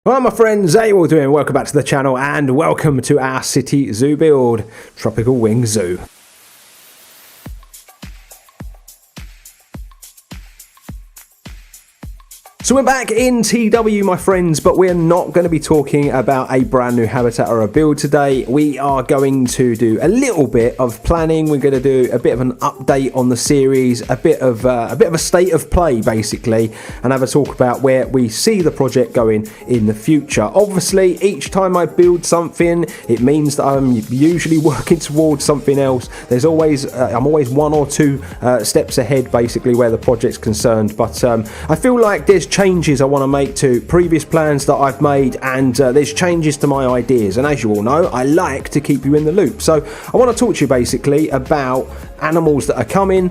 Well, my friends, how you all doing? Welcome back to the channel and welcome to our city zoo build, Tropical Wing Zoo. So we're back in TW, my friends, but we're not going to be talking about a brand new habitat or a build today. We are going to do a little bit of planning. We're going to do a bit of an update on the series, a bit of a state of play, basically, and have a talk about where we see the project going in the future. Obviously, each time I build something, it means that I'm usually working towards something else. There's always I'm always one or two steps ahead, basically, where the project's concerned. But I feel like there's changes I want to make to previous plans that I've made, and there's changes to my ideas, and as you all know, I like to keep you in the loop. So I want to talk to you basically about animals that are coming,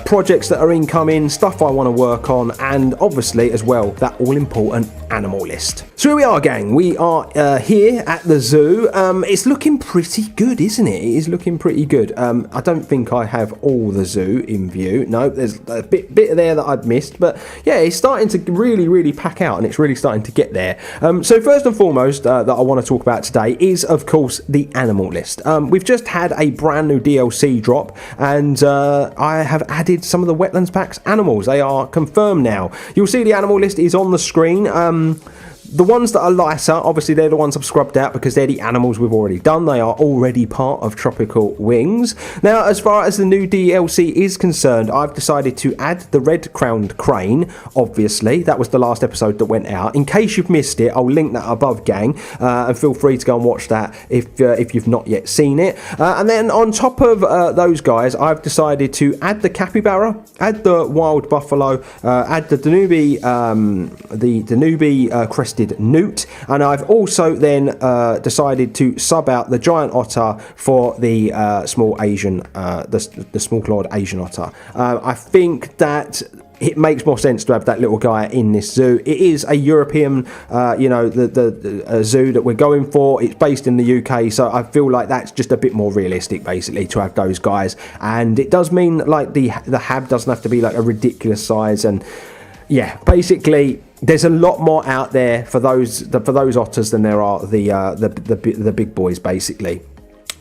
projects that are incoming, stuff I want to work on, and obviously as well that all important animal list. So here we are, gang. We are here at the zoo. It's looking pretty good, isn't it? It is looking pretty good. I don't think I have all the zoo in view. No, there's a bit there that I've missed, but yeah, it's starting to really pack out, and it's really starting to get there. So first and foremost that I want to talk about today is, of course, the animal list. We've just had a brand new DLC drop, and I have added some of the wetlands packs animals. They are confirmed now. You'll see the animal list is on the screen. The ones that are lighter, obviously they're the ones I've scrubbed out because they're the animals we've already done. They are already part of Tropical Wings. Now, as far as the new DLC is concerned, I've decided to add the red-crowned crane, obviously. That was the last episode that went out. In case you've missed it, I'll link that above, gang, and feel free to go and watch that if you've not yet seen it. And then on top of those guys, I've decided to add the capybara, add the wild buffalo, add the Danubi, crested newt, and I've also then decided to sub out the giant otter for the small Asian, the small-clawed Asian otter. I think that it makes more sense to have that little guy in this zoo. It is a European, the zoo that we're going for. It's based in the UK, so I feel like that's just a bit more realistic, basically, to have those guys. And it does mean like the hab doesn't have to be like a ridiculous size, and yeah, basically there's a lot more out there for those otters than there are the big boys, basically.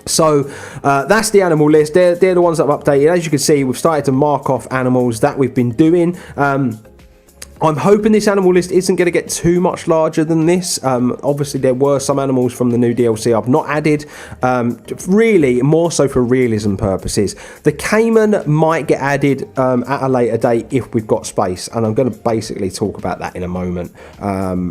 So that's the animal list. They're the ones that I've updated. As you can see, we've started to mark off animals that we've been doing. I'm hoping this animal list isn't going to get too much larger than this. Obviously, there were some animals from the new DLC I've not added, really more so for realism purposes. The caiman might get added at a later date if we've got space, and I'm going to basically talk about that in a moment,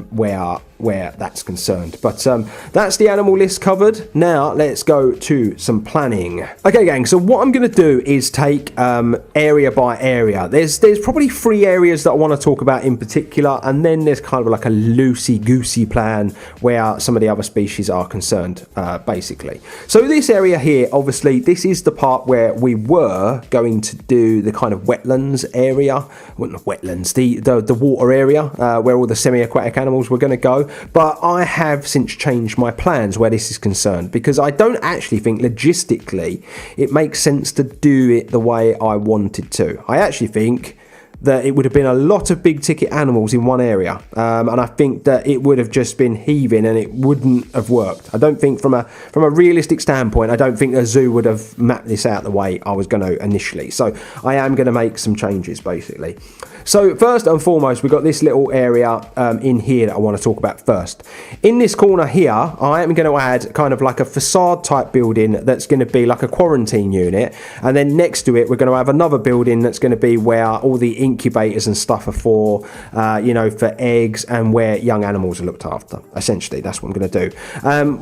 where that's concerned. But that's the animal list covered. Now let's go to some planning. Okay, gang, so what I'm going to do is take area by area. There's probably 3 areas that I want to talk about in particular, and then there's kind of like a loosey-goosey plan where some of the other species are concerned, basically. So this area here, obviously, this is the part where we were going to do the kind of wetlands area. Well, not wetlands, the water area, where all the semi-aquatic animals were going to go. But I have since changed my plans where this is concerned, because I don't actually think logistically it makes sense to do it the way I wanted to. I actually think that it would have been a lot of big ticket animals in one area, and I think that it would have just been heaving and it wouldn't have worked. I don't think from a realistic standpoint, I don't think a zoo would have mapped this out the way I was going to initially. So I am going to make some changes, basically. So first and foremost, we've got this little area in here that I want to talk about first. In this corner here, I am going to add kind of like a facade type building that's going to be like a quarantine unit, and then next to it we're going to have another building that's going to be where all the incubators and stuff are for, for eggs, and where young animals are looked after. Essentially, that's what I'm going to do.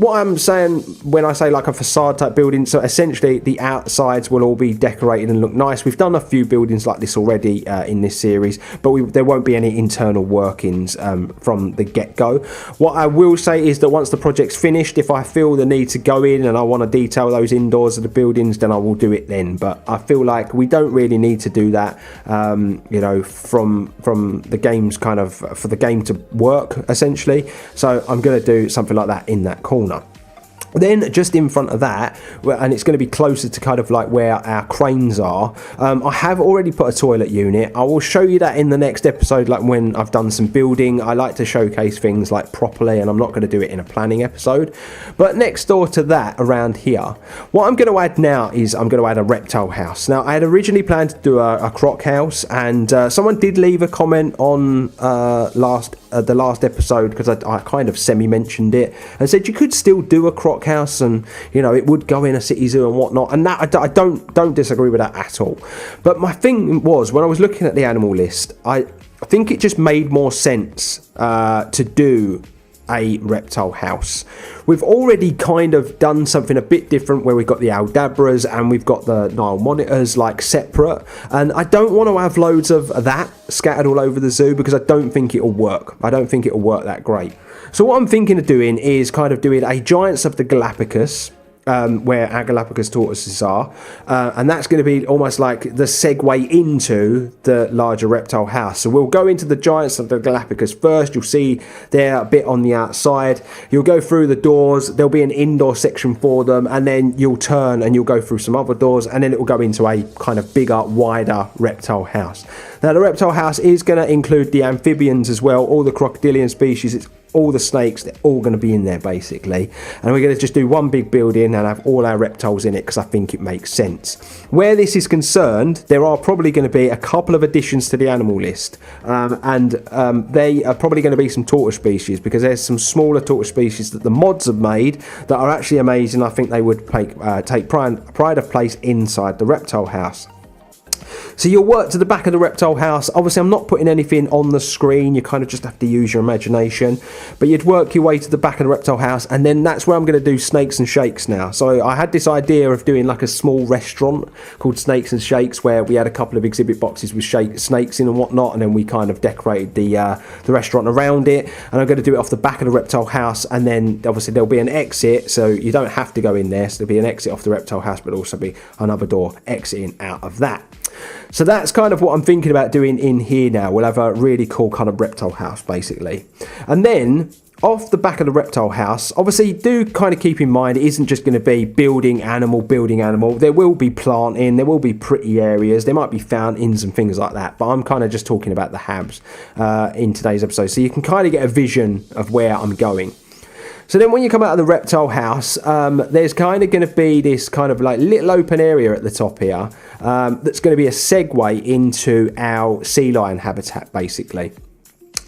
What I'm saying when I say like a facade type building, so essentially the outsides will all be decorated and look nice. We've done a few buildings like this already in this series, but there won't be any internal workings from the get-go. What I will say is that once the project's finished, if I feel the need to go in and I want to detail those indoors of the buildings, then I will do it then. But I feel like we don't really need to do that, from the game's kind of, for the game to work, essentially. So I'm going to do something like that in that corner. Then just in front of that, and it's going to be closer to kind of like where our cranes are, I have already put a toilet unit. I will show you that in the next episode, like when I've done some building. I like to showcase things like properly, and I'm not going to do it in a planning episode. But next door to that, around here, what I'm going to add now is I'm going to add a reptile house. Now, I had originally planned to do a croc house, and someone did leave a comment on the last episode, because I kind of semi-mentioned it, and said you could still do a croc house, and you know, it would go in a city zoo and whatnot, and that I don't disagree with that at all. But my thing was, when I was looking at the animal list, I think it just made more sense to do a reptile house. We've already kind of done something a bit different, where we've got the aldabras and we've got the Nile monitors like separate, and I don't want to have loads of that scattered all over the zoo, because I don't think it'll work. I don't think it'll work that great. So what I'm thinking of doing is kind of doing a Giants of the Galapagos, where our Galapagos tortoises are, and that's going to be almost like the segue into the larger reptile house. So we'll go into the Giants of the Galapagos first. You'll see they're a bit on the outside. You'll go through the doors, there'll be an indoor section for them, and then you'll turn and you'll go through some other doors, and then it will go into a kind of bigger, wider reptile house. Now, the reptile house is going to include the amphibians as well, all the crocodilian species. It's all the snakes, they're all going to be in there basically, and we're going to just do one big building and have all our reptiles in it, because I think it makes sense. Where this is concerned, there are probably going to be a couple of additions to the animal list, and they are probably going to be some tortoise species, because there's some smaller tortoise species that the mods have made that are actually amazing. I think they would take pride of place inside the reptile house. So you'll work to the back of the reptile house. Obviously, I'm not putting anything on the screen. You kind of just have to use your imagination. But you'd work your way to the back of the reptile house, and then that's where I'm going to do Snakes and Shakes now. So I had this idea of doing like a small restaurant called Snakes and Shakes, where we had a couple of exhibit boxes with snakes in and whatnot, and then we kind of decorated the restaurant around it. And I'm going to do it off the back of the reptile house, and then obviously there'll be an exit, so you don't have to go in there. So there'll be an exit off the reptile house, but also be another door exiting out of that. So that's kind of what I'm thinking about doing in here now. We'll have a really cool kind of reptile house basically. And then off the back of the reptile house, obviously do kind of keep in mind it isn't just going to be building animal. There will be planting, there will be pretty areas, there might be fountains and things like that, but I'm kind of just talking about the habs in today's episode, so you can kind of get a vision of where I'm going. So then when you come out of the reptile house, there's kind of going to be this kind of like little open area at the top here, that's going to be a segue into our sea lion habitat basically.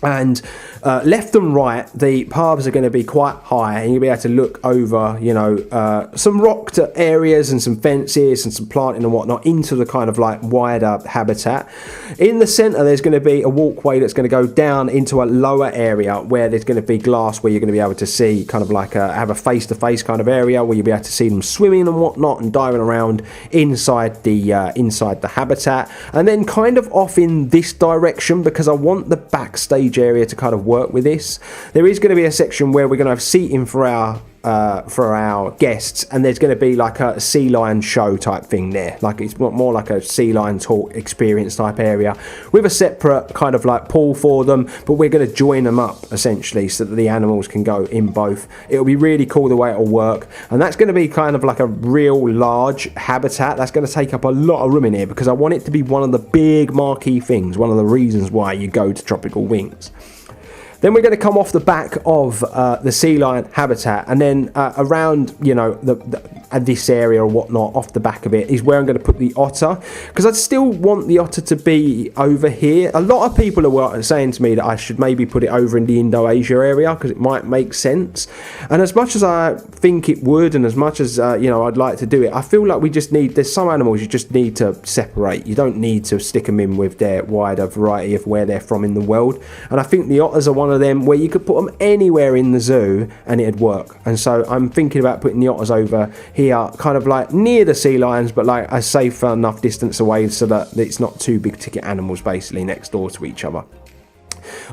And left and right, the paths are going to be quite high, and you'll be able to look over, you know, some rocked areas and some fences and some planting and whatnot into the kind of like wider habitat. In the centre, there's going to be a walkway that's going to go down into a lower area where there's going to be glass, where you're going to be able to see kind of like have a face-to-face kind of area where you'll be able to see them swimming and whatnot and diving around inside the habitat. And then kind of off in this direction, because I want the backstage area to kind of work with this, there is going to be a section where we're going to have seating for our guests, and there's going to be like a sea lion show type thing there, like it's more like a sea lion talk experience type area with a separate kind of like pool for them, but we're going to join them up essentially so that the animals can go in both. It'll be really cool the way it'll work, and that's going to be kind of like a real large habitat that's going to take up a lot of room in here, because I want it to be one of the big marquee things, one of the reasons why you go to Tropical Wings. Then we're going to come off the back of the sea lion habitat, and then around, you know, this area or whatnot, off the back of it is where I'm going to put the otter, because I still want the otter to be over here. A lot of people are saying to me that I should maybe put it over in the Indo-Asia area, because it might make sense. And as much as I think it would, and as much as you know, I'd like to do it, I feel like there's some animals you just need to separate. You don't need to stick them in with their wider variety of where they're from in the world. And I think the otters are one of them where you could put them anywhere in the zoo and it'd work. And so I'm thinking about putting the otters over here, kind of like near the sea lions, but like a safe enough distance away so that it's not two big ticket animals basically next door to each other.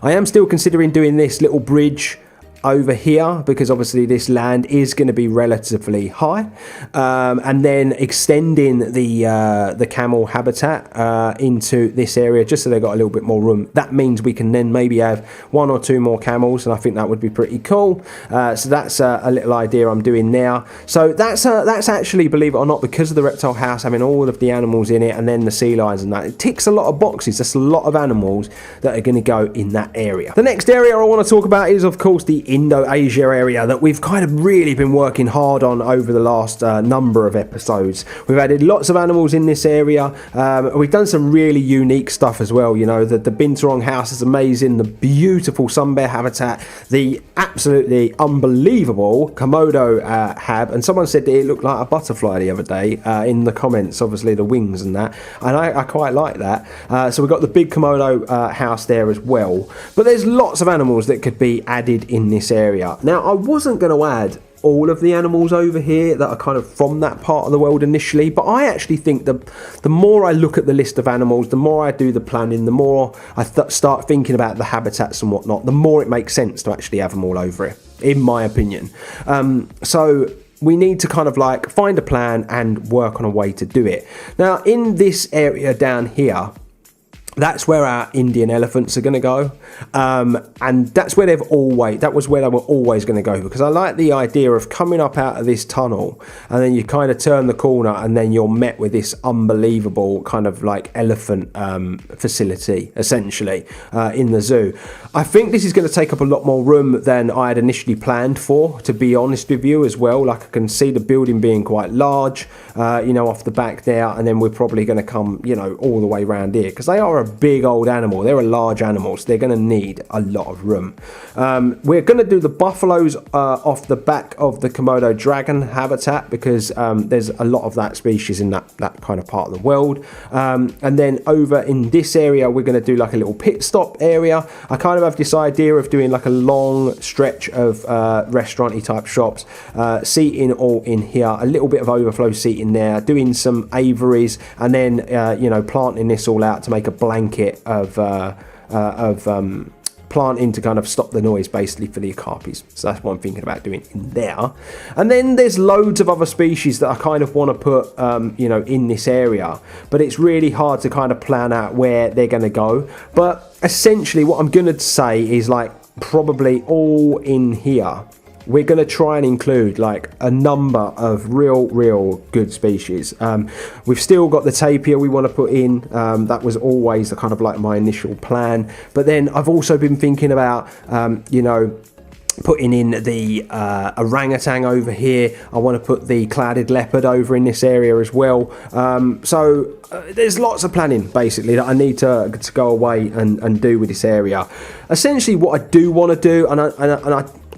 I am still considering doing this little bridge over here, because obviously this land is going to be relatively high, and then extending the camel habitat into this area just so they've got a little bit more room. That means we can then maybe have 1 or 2 more camels, and I think that would be pretty cool. So that's a little idea I'm doing now. So that's actually, believe it or not, because of the reptile house having all of the animals in it and then the sea lions and that, it ticks a lot of boxes. That's a lot of animals that are going to go in that area. The next area I want to talk about is, of course, the Indo-Asia area that we've kind of really been working hard on over the last number of episodes. We've added lots of animals in this area. We've done some really unique stuff as well. You know, the Binturong house is amazing, the beautiful sun bear habitat, the absolutely unbelievable Komodo hab, and someone said that it looked like a butterfly the other day in the comments, obviously the wings and that, and I quite like that. So we've got the big Komodo house there as well, but there's lots of animals that could be added in this area. Now, I wasn't going to add all of the animals over here that are kind of from that part of the world initially, but I actually think the more I look at the list of animals, the more I do the planning, the more I start thinking about the habitats and whatnot, the more it makes sense to actually have them all over here, in my opinion. So we need to kind of like find a plan and work on a way to do it. Now, in this area down here, that's where our Indian elephants are going to go, and that's where that was where they were always going to go, because I like the idea of coming up out of this tunnel and then you kind of turn the corner and then you're met with this unbelievable kind of like elephant facility, essentially, in the zoo. I think this is going to take up a lot more room than I had initially planned for, to be honest with you, as well. Like, I can see the building being quite large, you know, off the back there, and then we're probably going to come, you know, all the way around here, because they are a big old animal. They're a large animal, so they're going to need a lot of room. We're going to do the buffaloes off the back of the Komodo dragon habitat, because there's a lot of that species in that kind of part of the world. And then over in this area, we're going to do like a little pit stop area. I kind of have this idea of doing like a long stretch of restaurant-y type shops, seating all in here, a little bit of overflow seating there, doing some aviaries, and then you know, planting this all out to make a blanket of planting to kind of stop the noise, basically, for the okapis. So that's what I'm thinking about doing in there. And then there's loads of other species that I kind of want to put you know, in this area, but it's really hard to kind of plan out where they're going to go. But essentially what I'm going to say is, like, probably all in here, we're going to try and include like a number of real good species. We've still got the tapir we want to put in. That was always the kind of like my initial plan. But then I've also been thinking about, you know, putting in the orangutan over here. I want to put the clouded leopard over in this area as well. So there's lots of planning, basically, that I need to go away and do with this area. Essentially, what I do want to do, and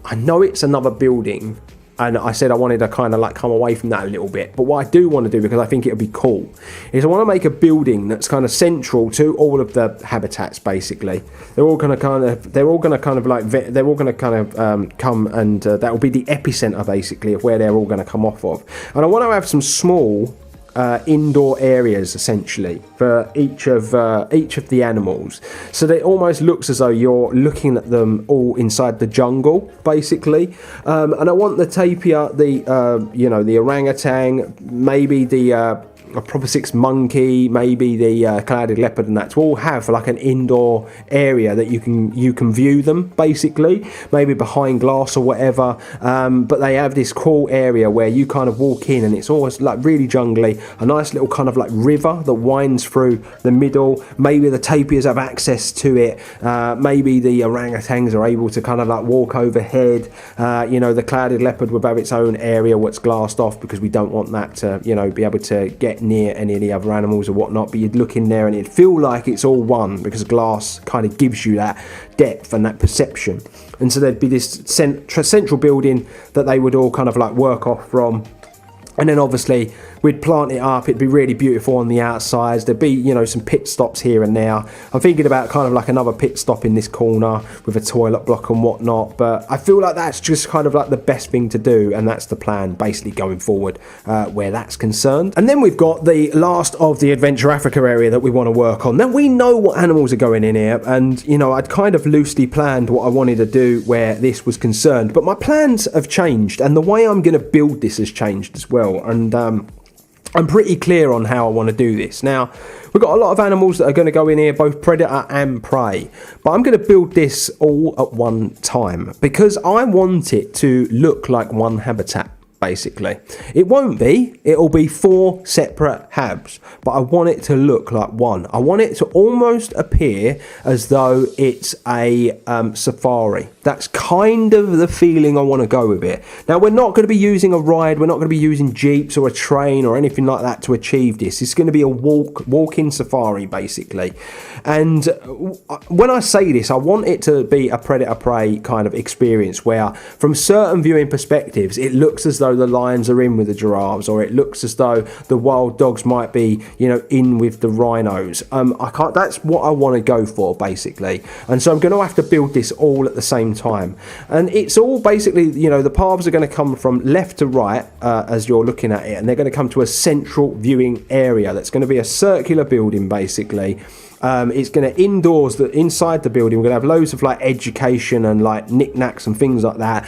I know it's another building, and I said I wanted to kind of like come away from that a little bit, but what I do want to do, because I think it would be cool, is I want to make a building that's kind of central to all of the habitats. Basically, they're all going to kind of come, and that will be the epicenter, basically, of where they're all going to come off of. And I want to have some small indoor areas, essentially, for each of the animals, so that it almost looks as though you're looking at them all inside the jungle, basically. And I want the tapir, the you know, the orangutan, maybe the a proper 6 monkey, maybe the clouded leopard, and that to all have like an indoor area that you can view them, basically, maybe behind glass or whatever. But they have this cool area where you kind of walk in and it's always like really jungly, a nice little kind of like river that winds through the middle. Maybe the tapirs have access to it, maybe the orangutans are able to kind of like walk overhead. You know, the clouded leopard will have its own area what's glassed off, because we don't want that to, you know, be able to get near any of the other animals or whatnot. But you'd look in there and it'd feel like it's all one, because glass kind of gives you that depth and that perception. And so there'd be this central building that they would all kind of like work off from. And then obviously we'd plant it up, it'd be really beautiful on the outsides, there'd be, you know, some pit stops here and there. I'm thinking about kind of like another pit stop in this corner with a toilet block and whatnot, but I feel like that's just kind of like the best thing to do, and that's the plan basically going forward where that's concerned. And then we've got the last of the Adventure Africa area that we want to work on. Now we know what animals are going in here, and you know, I'd kind of loosely planned what I wanted to do where this was concerned, but my plans have changed and the way I'm going to build this has changed as well, and I'm pretty clear on how I want to do this. Now, we've got a lot of animals that are going to go in here, both predator and prey, but I'm going to build this all at one time because I want it to look like one habitat. Basically, it won't be, it'll be 4 separate habs, but I want it to look like one. I want it to almost appear as though it's a safari. That's kind of the feeling I want to go with it. Now, we're not going to be using a ride, we're not going to be using jeeps or a train or anything like that to achieve this. It's going to be a walk-in safari, basically. And when I say this, I want it to be a predator-prey kind of experience where, from certain viewing perspectives, it looks as though the lions are in with the giraffes, or it looks as though the wild dogs might be, you know, in with the rhinos. That's what I want to go for, basically. And so I'm going to have to build this all at the same time. And it's all basically, you know, the paths are going to come from left to right as you're looking at it, and they're going to come to a central viewing area that's going to be a circular building, basically. It's going to indoors, that inside the building we're going to have loads of like education and like knickknacks and things like that,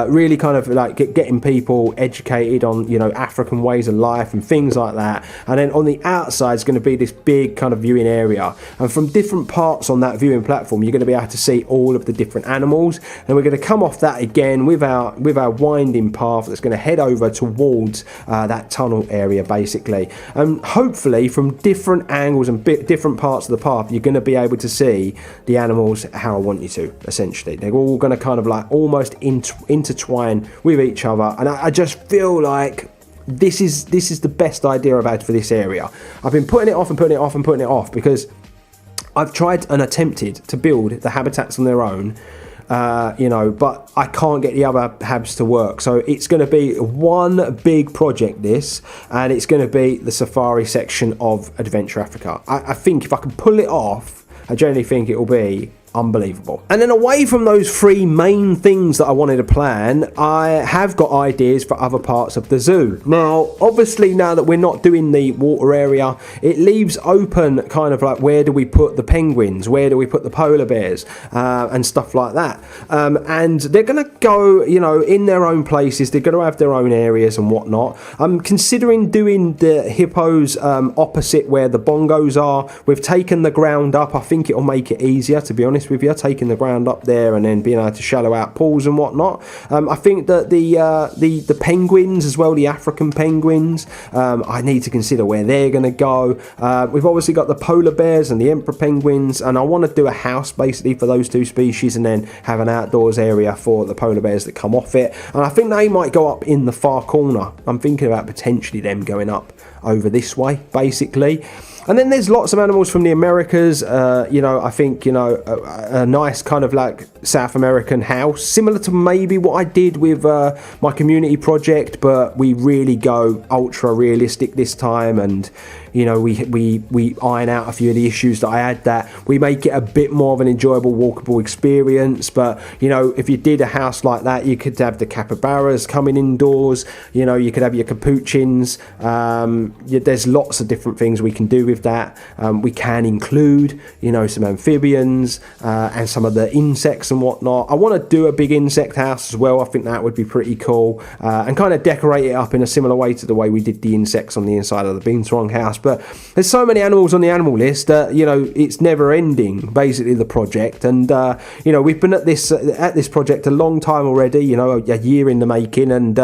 really kind of like getting people educated on, you know, African ways of life and things like that. And then on the outside is going to be this big kind of viewing area, and from different parts on that viewing platform you're going to be able to see all of the different animals, and we're going to come off that again with our winding path that's going to head over towards that tunnel area, basically. And hopefully from different angles and different parts of the path you're going to be able to see the animals how I want you to. Essentially, they're all going to kind of like almost intertwine with each other, and I just feel like this is the best idea I've had for this area. I've been putting it off and putting it off and putting it off because I've tried and attempted to build the habitats on their own, you know, but I can't get the other habs to work. So it's going to be one big project, this, and it's going to be the safari section of Adventure Africa. I think if I can pull it off, I generally think it will be unbelievable. And then away from those 3 main things that I wanted to plan, I have got ideas for other parts of the zoo. Now, obviously, now that we're not doing the water area, it leaves open kind of like, where do we put the penguins? Where do we put the polar bears? And stuff like that. And they're going to go, you know, in their own places. They're going to have their own areas and whatnot. I'm considering doing the hippos opposite where the bongos are. We've taken the ground up. I think it'll make it easier, to be honest with you, taking the ground up there and then being able to shallow out pools and whatnot. I think that the penguins as well, the African penguins, I need to consider where they're going to go. We've obviously got the polar bears and the emperor penguins, and I want to do a house basically for those 2 species and then have an outdoors area for the polar bears that come off it. And I think they might go up in the far corner. I'm thinking about potentially them going up over this way, basically. And then there's lots of animals from the Americas. You know, I think, you know, a nice kind of like South American house, similar to maybe what I did with my community project, but we really go ultra realistic this time, and you know, we iron out a few of the issues that I had, that we make it a bit more of an enjoyable walkable experience. But you know, if you did a house like that, you could have the capybaras coming indoors, you know, you could have your capuchins. There's lots of different things we can do with that. We can include, you know, some amphibians and some of the insects and whatnot. I want to do a big insect house as well. I think that would be pretty cool, and kind of decorate it up in a similar way to the way we did the insects on the inside of the beanswang house. But there's so many animals on the animal list that, you know, it's never ending, basically, the project. And you know, we've been at this project a long time already, you know, a year in the making. And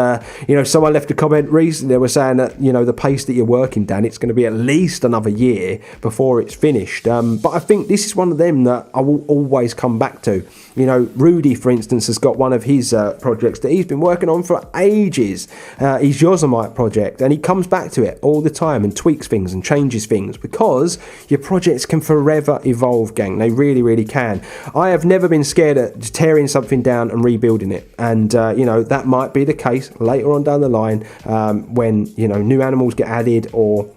you know, someone left a comment recently, they were saying that, you know, the pace that you're working, Dan, it's going to be at least another year before it's finished. But I think this is one of them that I will always come back to. You know, Rudy, for instance, has got one of his projects that he's been working on for ages, his Yosemite project, and he comes back to it all the time and tweaks things things and changes things, because your projects can forever evolve, gang. They really, really can. I have never been scared at tearing something down and rebuilding it, and you know, that might be the case later on down the line when, you know, new animals get added, or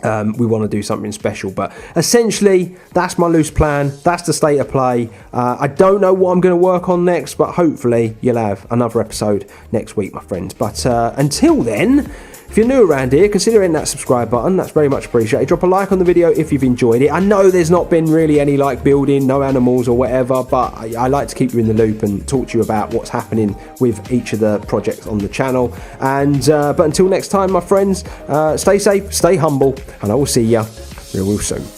we want to do something special. But essentially, that's my loose plan. That's the state of play. I don't know what I'm going to work on next, but hopefully you'll have another episode next week, my friends. But until then, if you're new around here, consider hitting that subscribe button. That's very much appreciated. Drop a like on the video if you've enjoyed it. I know there's not been really any like building, no animals or whatever, but I like to keep you in the loop and talk to you about what's happening with each of the projects on the channel. And but until next time, my friends, stay safe, stay humble, and I will see you real soon.